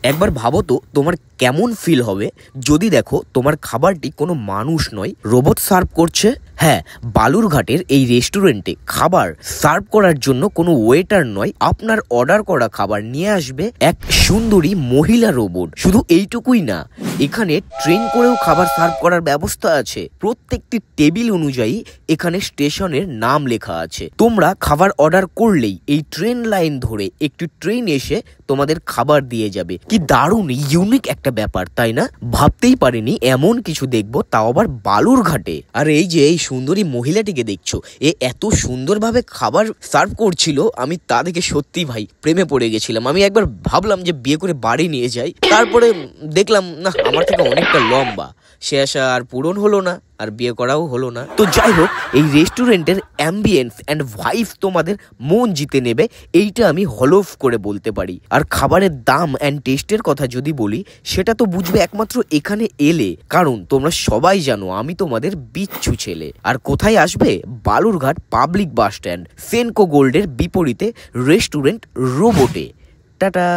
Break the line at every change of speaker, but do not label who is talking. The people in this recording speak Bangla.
একবার ভাবো তো তোমার কেমন ফিল হবে যদি দেখো তোমার খাবারটি কোনো মানুষ নয়, রোবট সার্ভ করছে। হ্যাঁ, বালুরঘাটের এই রেস্টুরেন্টে খাবার সার্ভ করার জন্য কোনো ওয়েটার নয়, আপনার অর্ডার করা খাবার নিয়ে আসবে এক সুন্দরী মহিলা রোবট। শুধু এইটুকুই না, এখানে ট্রেন করেও খাবার সার্ভ করার ব্যবস্থা আছে। প্রত্যেকটি টেবিল অনুযায়ী এখানে স্টেশনের নাম লেখা আছে। তোমরা খাবার অর্ডার করলেই এই ট্রেন লাইন ধরে একটি ট্রেন এসে তোমাদের খাবার দিয়ে যাবে। কি দারুণ ইউনিক একটা ব্যাপার, তাই না? ভাবতেই পারিনি এমন কিছু দেখবো, তাও আবার বালুরঘাটে। আর এই যে এই সুন্দরী মহিলাটিকে দেখছো, এ এত সুন্দরভাবে খাবার সার্ভ করছিল, আমি তা দেখে সত্যি ভাই প্রেমে পড়ে গেছিলাম। আমি একবার ভাবলাম যে বিয়ে করে বাড়ি নিয়ে যাই, তারপরে দেখলাম না, আমার থেকে অনেকটা লম্বা। সে আশা আর পূরণ হলো না, আর বিয়ে করাও হলো না। তো যাই হোক, এই রেস্টুরেন্টের অ্যাম্বিয়েন্স অ্যান্ড ভাইব তোমাদের মন জিতে নেবে, এইটা আমি হলফ করে বলতে পারি। আর খাবারের দাম অ্যান্ড টেস্টের কথা যদি বলি, সেটা তো বুঝবে একমাত্র এখানে এলে, কারণ তোমরা সবাই জানো আমি তোমাদের বিচ্ছু ছেলে। আর কোথায় আসবে? Balurghat public bus stand, Senco গোল্ডের বিপরীতে রেস্টুরেন্ট রোবটে। টাটা।